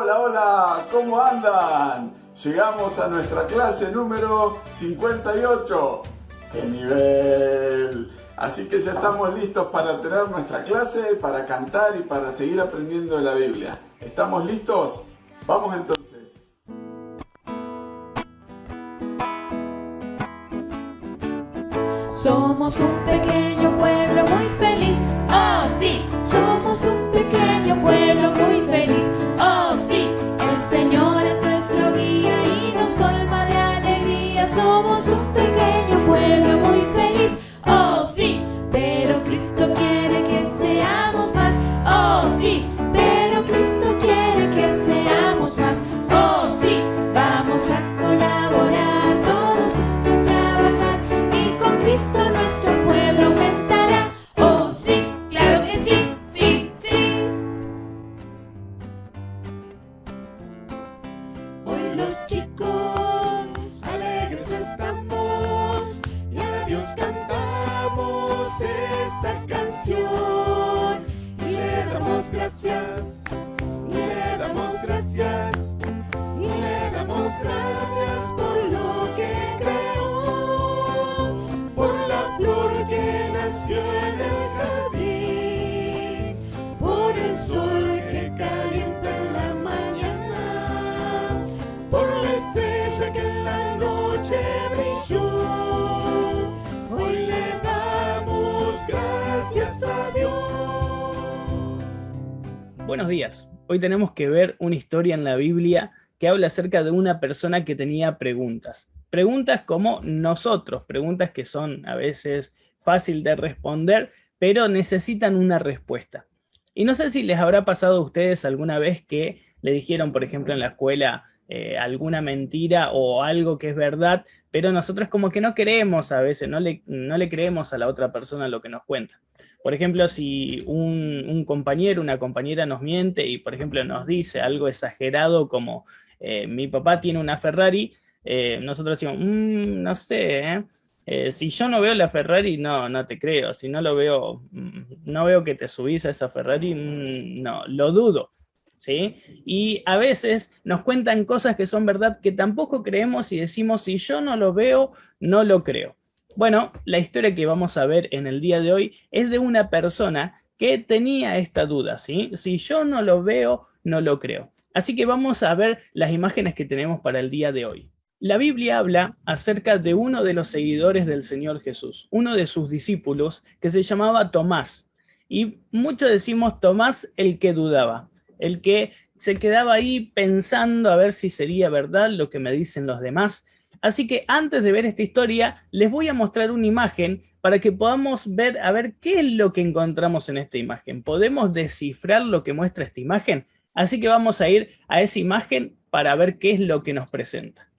Hola, hola, ¿cómo andan? Llegamos a nuestra clase número 58. ¡Qué nivel! Así que ya estamos listos para tener nuestra clase, para cantar y para seguir aprendiendo de la Biblia. ¿Estamos listos? Vamos entonces. Somos un pequeño pueblo muy feliz, oh sí. Somos un pequeño pueblo muy feliz, oh sí. El Señor es nuestro guía y nos colma de alegría. Somos un pequeño pueblo muy feliz, oh sí. Pero Cristo quiere que seamos más, oh sí. Pero Cristo quiere que seamos más, oh sí. Vamos a colaborar, todos juntos trabajar y con Cristo nuestro pueblo aumentará. Oh sí, claro que sí, sí, sí. Hoy los chicos alegres estamos y a Dios cantamos esta canción y le damos gracias, y le damos gracias, y le damos gracias por lo que creó, por la flor que nació en el jardín, por el sol que calienta en la mañana, por la estrella que en la noche brilló. Hoy le damos gracias a Dios. Buenos días. Hoy tenemos que ver una historia en la Biblia que habla acerca de una persona que tenía preguntas. Preguntas como nosotros, preguntas que son a veces fácil de responder, pero necesitan una respuesta. Y no sé si les habrá pasado a ustedes alguna vez que le dijeron, por ejemplo, en la escuela alguna mentira o algo que es verdad, pero nosotros como que no creemos a veces, no le creemos a la otra persona lo que nos cuenta. Por ejemplo, si un compañero, una compañera nos miente y, por ejemplo, nos dice algo exagerado como mi papá tiene una Ferrari, nosotros decimos, no sé, si yo no veo la Ferrari, no te creo. Si no lo veo, no veo que te subís a esa Ferrari, no, lo dudo. ¿Sí? Y a veces nos cuentan cosas que son verdad que tampoco creemos y decimos, si yo no lo veo, no lo creo. Bueno, la historia que vamos a ver en el día de hoy es de una persona que tenía esta duda, ¿sí? Si yo no lo veo, no lo creo. Así que vamos a ver las imágenes que tenemos para el día de hoy. La Biblia habla acerca de uno de los seguidores del Señor Jesús, uno de sus discípulos que se llamaba Tomás. Y muchos decimos Tomás el que dudaba, el que se quedaba ahí pensando a ver si sería verdad lo que me dicen los demás. Así que antes de ver esta historia, les voy a mostrar una imagen para que podamos ver, a ver qué es lo que encontramos en esta imagen. ¿Podemos descifrar lo que muestra esta imagen? Así que vamos a ir a esa imagen para ver qué es lo que nos presenta.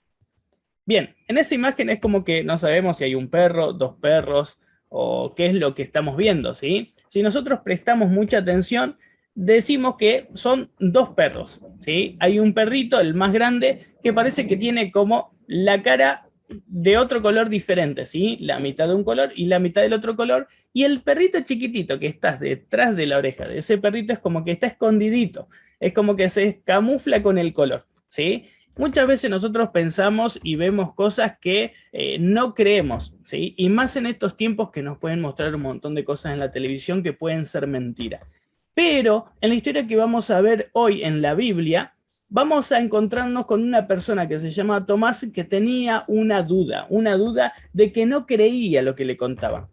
Bien, en esa imagen es como que no sabemos si hay un perro, dos perros o qué es lo que estamos viendo, ¿sí? Si nosotros prestamos mucha atención, decimos que son dos perros, ¿sí? Hay un perrito, el más grande, que parece que tiene como la cara de otro color diferente, ¿sí? La mitad de un color y la mitad del otro color. Y el perrito chiquitito que está detrás de la oreja de ese perrito es como que está escondidito, es como que se camufla con el color, ¿sí? Muchas veces nosotros pensamos y vemos cosas que no creemos, ¿sí? Y más en estos tiempos que nos pueden mostrar un montón de cosas en la televisión que pueden ser mentiras. Pero en la historia que vamos a ver hoy en la Biblia, vamos a encontrarnos con una persona que se llama Tomás que tenía una duda de que no creía lo que le contaban.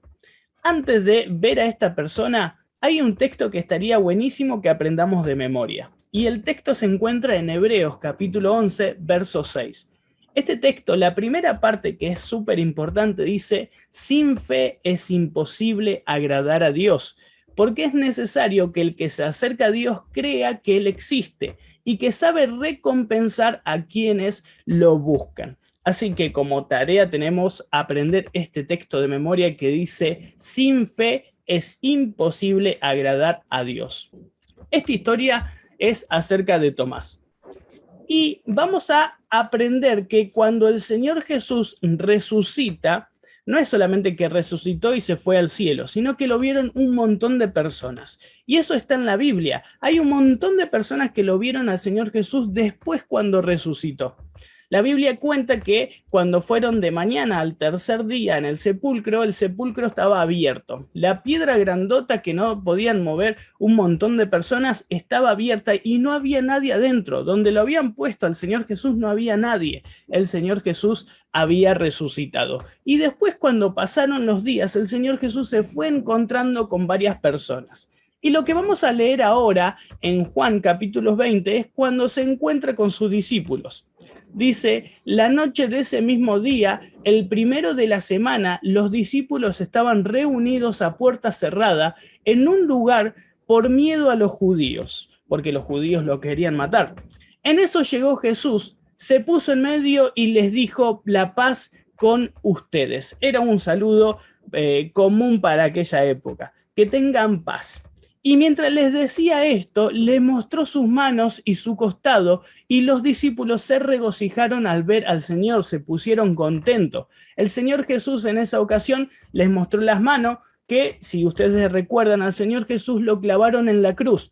Antes de ver a esta persona, hay un texto que estaría buenísimo que aprendamos de memoria. Y el texto se encuentra en Hebreos capítulo 11, verso 6. Este texto, la primera parte que es súper importante, dice, sin fe es imposible agradar a Dios, porque es necesario que el que se acerca a Dios crea que Él existe y que sabe recompensar a quienes lo buscan. Así que como tarea tenemos aprender este texto de memoria que dice, sin fe es imposible agradar a Dios. Esta historia es acerca de Tomás. Y vamos a aprender que cuando el Señor Jesús resucita, no es solamente que resucitó y se fue al cielo, sino que lo vieron un montón de personas. Y eso está en la Biblia. Hay un montón de personas que lo vieron al Señor Jesús después cuando resucitó. La Biblia cuenta que cuando fueron de mañana al tercer día en el sepulcro estaba abierto. La piedra grandota que no podían mover un montón de personas estaba abierta y no había nadie adentro. Donde lo habían puesto al Señor Jesús no había nadie. El Señor Jesús había resucitado. Y después, cuando pasaron los días, el Señor Jesús se fue encontrando con varias personas. Y lo que vamos a leer ahora en Juan capítulo 20 es cuando se encuentra con sus discípulos. Dice, la noche de ese mismo día, el primero de la semana, los discípulos estaban reunidos a puerta cerrada en un lugar por miedo a los judíos, porque los judíos lo querían matar. En eso llegó Jesús, se puso en medio y les dijo, la paz con ustedes. Era un saludo común para aquella época. Que tengan paz. Y mientras les decía esto, les mostró sus manos y su costado, y los discípulos se regocijaron al ver al Señor, se pusieron contentos. El Señor Jesús en esa ocasión les mostró las manos, que si ustedes recuerdan al Señor Jesús lo clavaron en la cruz,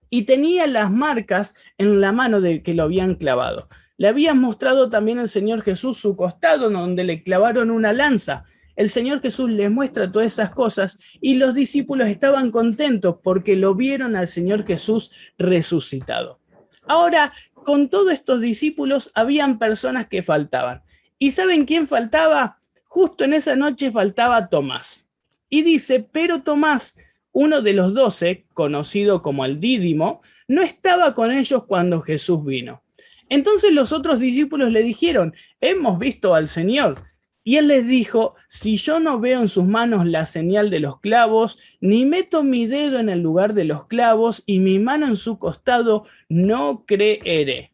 y tenía las marcas en la mano de que lo habían clavado. Le habían mostrado también al Señor Jesús su costado, donde le clavaron una lanza. El Señor Jesús les muestra todas esas cosas y los discípulos estaban contentos porque lo vieron al Señor Jesús resucitado. Ahora, con todos estos discípulos, habían personas que faltaban. ¿Y saben quién faltaba? Justo en esa noche faltaba Tomás. Y dice, pero Tomás, uno de los 12, conocido como el Dídimo, no estaba con ellos cuando Jesús vino. Entonces los otros discípulos le dijeron, hemos visto al Señor. Y él les dijo, si yo no veo en sus manos la señal de los clavos, ni meto mi dedo en el lugar de los clavos y mi mano en su costado, no creeré.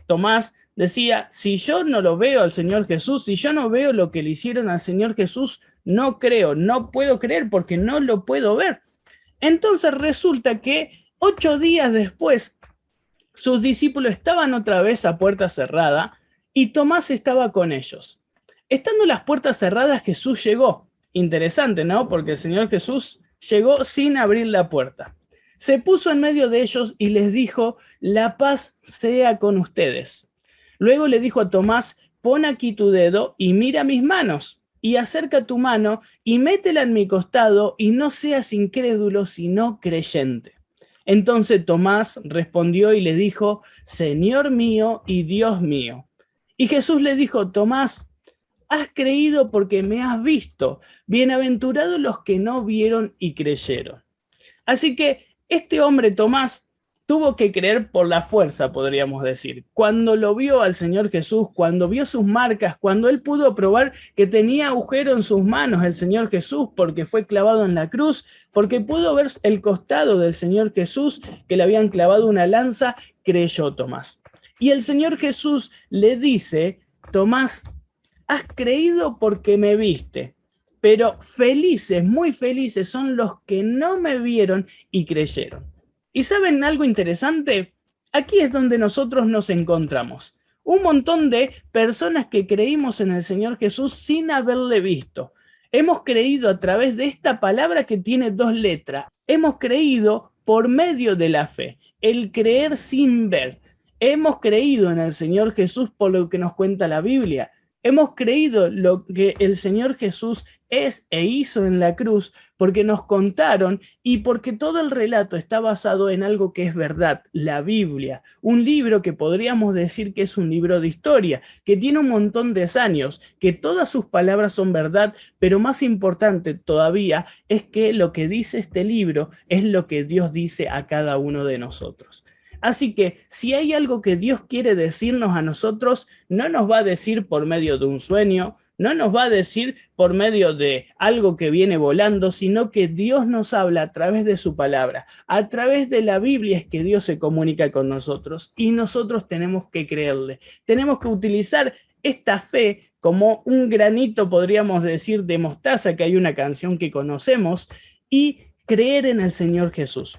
Tomás decía, si yo no lo veo al Señor Jesús, si yo no veo lo que le hicieron al Señor Jesús, no creo, no puedo creer porque no lo puedo ver. Entonces resulta que 8 días después, sus discípulos estaban otra vez a puerta cerrada y Tomás estaba con ellos. Estando las puertas cerradas, Jesús llegó. Interesante, ¿no? Porque el Señor Jesús llegó sin abrir la puerta. Se puso en medio de ellos y les dijo, la paz sea con ustedes. Luego le dijo a Tomás, pon aquí tu dedo y mira mis manos, y acerca tu mano y métela en mi costado, y no seas incrédulo, sino creyente. Entonces Tomás respondió y le dijo, Señor mío y Dios mío. Y Jesús le dijo, Tomás, has creído porque me has visto. Bienaventurados los que no vieron y creyeron. Así que este hombre, Tomás, tuvo que creer por la fuerza, podríamos decir. Cuando lo vio al Señor Jesús, cuando vio sus marcas, cuando él pudo probar que tenía agujero en sus manos el Señor Jesús porque fue clavado en la cruz, porque pudo ver el costado del Señor Jesús que le habían clavado una lanza, creyó Tomás. Y el Señor Jesús le dice, Tomás, has creído porque me viste, pero felices, muy felices son los que no me vieron y creyeron. ¿Y saben algo interesante? Aquí es donde nosotros nos encontramos. Un montón de personas que creímos en el Señor Jesús sin haberle visto. Hemos creído a través de esta palabra que tiene 2 letras. Hemos creído por medio de la fe, el creer sin ver. Hemos creído en el Señor Jesús por lo que nos cuenta la Biblia. Hemos creído lo que el Señor Jesús es e hizo en la cruz porque nos contaron y porque todo el relato está basado en algo que es verdad, la Biblia. Un libro que podríamos decir que es un libro de historia, que tiene un montón de años, que todas sus palabras son verdad, pero más importante todavía es que lo que dice este libro es lo que Dios dice a cada uno de nosotros. Así que si hay algo que Dios quiere decirnos a nosotros, no nos va a decir por medio de un sueño, no nos va a decir por medio de algo que viene volando, sino que Dios nos habla a través de su palabra. A través de la Biblia es que Dios se comunica con nosotros y nosotros tenemos que creerle. Tenemos que utilizar esta fe como un granito, podríamos decir, de mostaza, que hay una canción que conocemos, y creer en el Señor Jesús.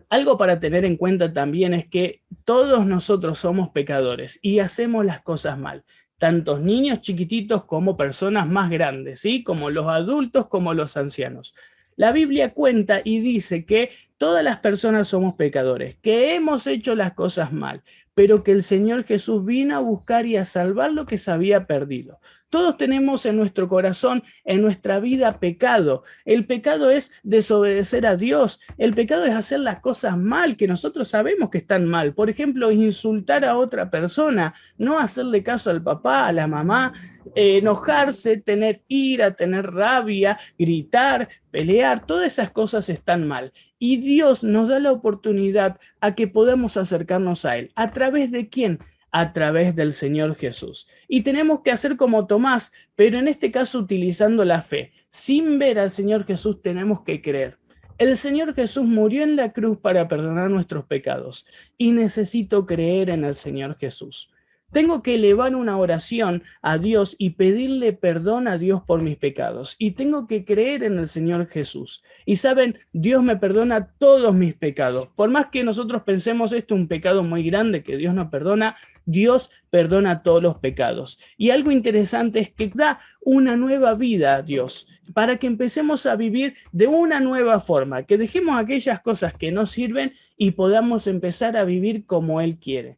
Algo para tener en cuenta también es que todos nosotros somos pecadores y hacemos las cosas mal. tantos niños chiquititos como personas más grandes, ¿sí? Como los adultos, como los ancianos. La Biblia cuenta y dice que todas las personas somos pecadores, que hemos hecho las cosas mal, pero que el Señor Jesús vino a buscar y a salvar lo que se había perdido. Todos tenemos en nuestro corazón, en nuestra vida, pecado. El pecado es desobedecer a Dios. El pecado es hacer las cosas mal, que nosotros sabemos que están mal. Por ejemplo, insultar a otra persona, no hacerle caso al papá, a la mamá, enojarse, tener ira, tener rabia, gritar, pelear. Todas esas cosas están mal. Y Dios nos da la oportunidad a que podamos acercarnos a Él. ¿A través de quién? A través del Señor Jesús. Y tenemos que hacer como Tomás, pero en este caso utilizando la fe. Sin ver al Señor Jesús tenemos que creer. El Señor Jesús murió en la cruz para perdonar nuestros pecados y necesito creer en el Señor Jesús. Tengo que elevar una oración a Dios y pedirle perdón a Dios por mis pecados. Y tengo que creer en el Señor Jesús. Y saben, Dios me perdona todos mis pecados. Por más que nosotros pensemos esto es un pecado muy grande que Dios no perdona, Dios perdona todos los pecados. Y algo interesante es que da una nueva vida a Dios, para que empecemos a vivir de una nueva forma, que dejemos aquellas cosas que no sirven y podamos empezar a vivir como Él quiere.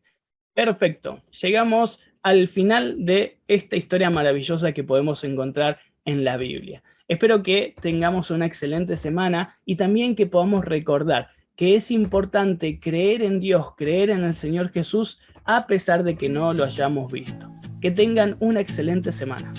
Perfecto, llegamos al final de esta historia maravillosa que podemos encontrar en la Biblia. Espero que tengamos una excelente semana y también que podamos recordar que es importante creer en Dios, creer en el Señor Jesús, a pesar de que no lo hayamos visto. Que tengan una excelente semana.